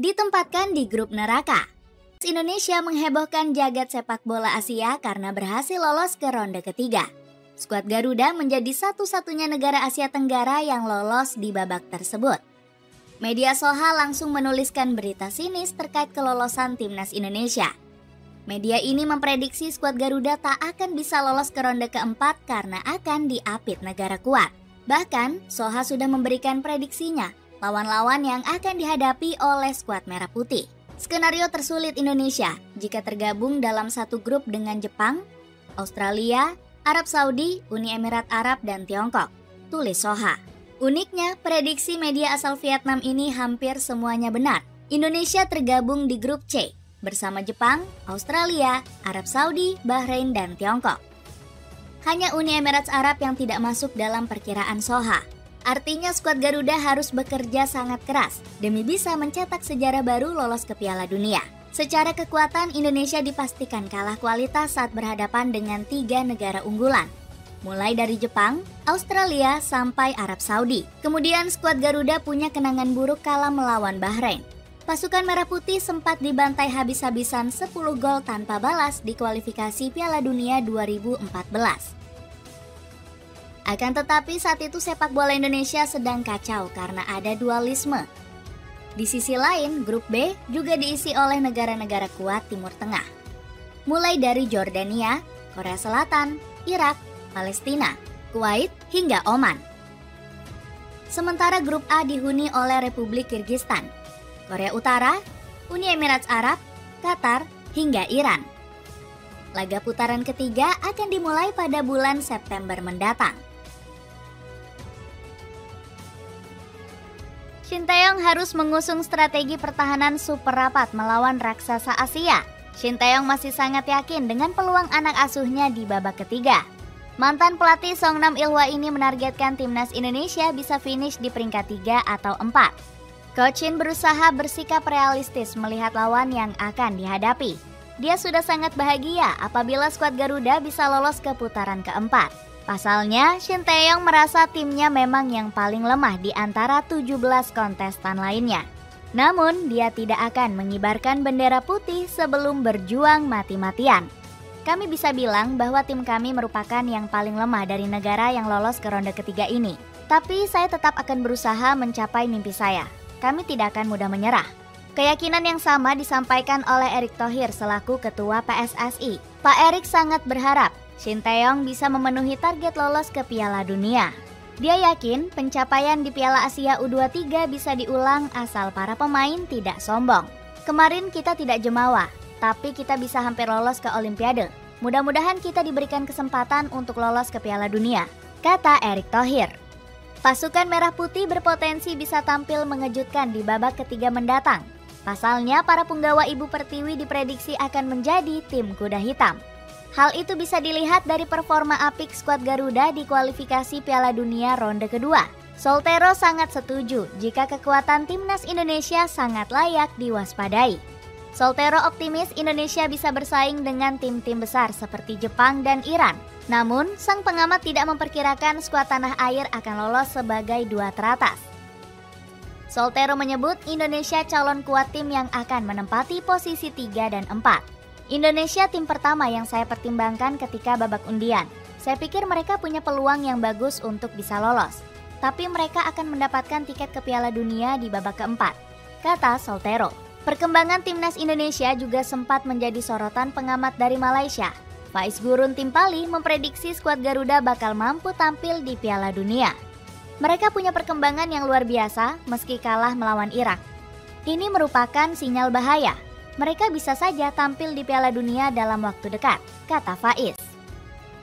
ditempatkan di grup neraka. Indonesia menghebohkan jagat sepak bola Asia karena berhasil lolos ke ronde ketiga. Skuad Garuda menjadi satu-satunya negara Asia Tenggara yang lolos di babak tersebut. Media Soha langsung menuliskan berita sinis terkait kelolosan timnas Indonesia. Media ini memprediksi skuad Garuda tak akan bisa lolos ke ronde keempat karena akan diapit negara kuat. Bahkan, Soha sudah memberikan prediksinya, lawan-lawan yang akan dihadapi oleh skuad Merah Putih. Skenario tersulit Indonesia jika tergabung dalam satu grup dengan Jepang, Australia, Arab Saudi, Uni Emirat Arab, dan Tiongkok, tulis Soha. Uniknya, prediksi media asal Vietnam ini hampir semuanya benar. Indonesia tergabung di grup C bersama Jepang, Australia, Arab Saudi, Bahrain, dan Tiongkok. Hanya Uni Emirat Arab yang tidak masuk dalam perkiraan Soha. Artinya skuad Garuda harus bekerja sangat keras demi bisa mencetak sejarah baru lolos ke Piala Dunia. Secara kekuatan, Indonesia dipastikan kalah kualitas saat berhadapan dengan 3 negara unggulan. Mulai dari Jepang, Australia, sampai Arab Saudi. Kemudian skuad Garuda punya kenangan buruk kalah melawan Bahrain. Pasukan Merah Putih sempat dibantai habis-habisan 10 gol tanpa balas di kualifikasi Piala Dunia 2014. Akan tetapi saat itu sepak bola Indonesia sedang kacau karena ada dualisme. Di sisi lain, grup B juga diisi oleh negara-negara kuat Timur Tengah. Mulai dari Jordania, Korea Selatan, Irak, Palestina, Kuwait, hingga Oman. Sementara grup A dihuni oleh Republik Kirgistan, Korea Utara, Uni Emirat Arab, Qatar, hingga Iran. Laga putaran ketiga akan dimulai pada bulan September mendatang. Shin Tae-yong harus mengusung strategi pertahanan super rapat melawan raksasa Asia. Shin Tae-yong masih sangat yakin dengan peluang anak asuhnya di babak ketiga. Mantan pelatih Songnam Ilhwa ini menargetkan timnas Indonesia bisa finish di peringkat 3 atau 4. Coach Shin berusaha bersikap realistis melihat lawan yang akan dihadapi. Dia sudah sangat bahagia apabila skuad Garuda bisa lolos ke putaran keempat. Pasalnya, Shin Tae-yong merasa timnya memang yang paling lemah di antara 17 kontestan lainnya. Namun, dia tidak akan mengibarkan bendera putih sebelum berjuang mati-matian. Kami bisa bilang bahwa tim kami merupakan yang paling lemah dari negara yang lolos ke ronde ketiga ini. Tapi saya tetap akan berusaha mencapai mimpi saya. Kami tidak akan mudah menyerah. Keyakinan yang sama disampaikan oleh Erick Thohir selaku Ketua PSSI. Pak Erick sangat berharap Shin Tae-yong bisa memenuhi target lolos ke Piala Dunia. Dia yakin pencapaian di Piala Asia U23 bisa diulang asal para pemain tidak sombong. Kemarin kita tidak jemawa, tapi kita bisa hampir lolos ke Olimpiade. Mudah-mudahan kita diberikan kesempatan untuk lolos ke Piala Dunia, kata Erick Thohir. Pasukan Merah Putih berpotensi bisa tampil mengejutkan di babak ketiga mendatang. Pasalnya, para punggawa Ibu Pertiwi diprediksi akan menjadi tim kuda hitam. Hal itu bisa dilihat dari performa apik skuad Garuda di kualifikasi Piala Dunia ronde kedua. Soltero sangat setuju jika kekuatan timnas Indonesia sangat layak diwaspadai. Soltero optimis Indonesia bisa bersaing dengan tim-tim besar seperti Jepang dan Iran. Namun, sang pengamat tidak memperkirakan skuad tanah air akan lolos sebagai 2 teratas. Soltero menyebut Indonesia calon kuat tim yang akan menempati posisi 3 dan 4. Indonesia tim pertama yang saya pertimbangkan ketika babak undian. Saya pikir mereka punya peluang yang bagus untuk bisa lolos. Tapi mereka akan mendapatkan tiket ke Piala Dunia di babak keempat, kata Soltero. Perkembangan timnas Indonesia juga sempat menjadi sorotan pengamat dari Malaysia. Faiz Gurun Timpali memprediksi skuad Garuda bakal mampu tampil di Piala Dunia. Mereka punya perkembangan yang luar biasa meski kalah melawan Irak. Ini merupakan sinyal bahaya. Mereka bisa saja tampil di Piala Dunia dalam waktu dekat, kata Faiz.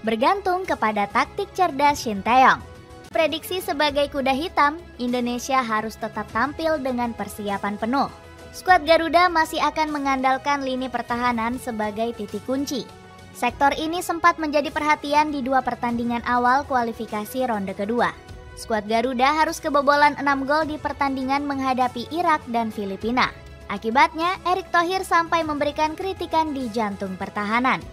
Bergantung kepada taktik cerdas Shin Tae-yong. Prediksi sebagai kuda hitam, Indonesia harus tetap tampil dengan persiapan penuh. Skuad Garuda masih akan mengandalkan lini pertahanan sebagai titik kunci. Sektor ini sempat menjadi perhatian di 2 pertandingan awal kualifikasi ronde kedua. Skuad Garuda harus kebobolan 6 gol di pertandingan menghadapi Irak dan Filipina. Akibatnya, Erick Thohir sampai memberikan kritikan di jantung pertahanan.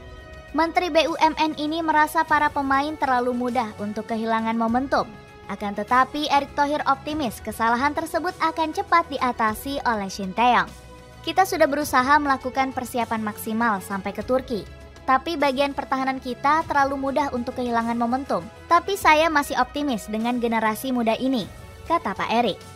Menteri BUMN ini merasa para pemain terlalu mudah untuk kehilangan momentum. Akan tetapi Erick Thohir optimis kesalahan tersebut akan cepat diatasi oleh Shin Tae-yong. Kita sudah berusaha melakukan persiapan maksimal sampai ke Turki. Tapi bagian pertahanan kita terlalu mudah untuk kehilangan momentum. Tapi saya masih optimis dengan generasi muda ini, kata Pak Erick.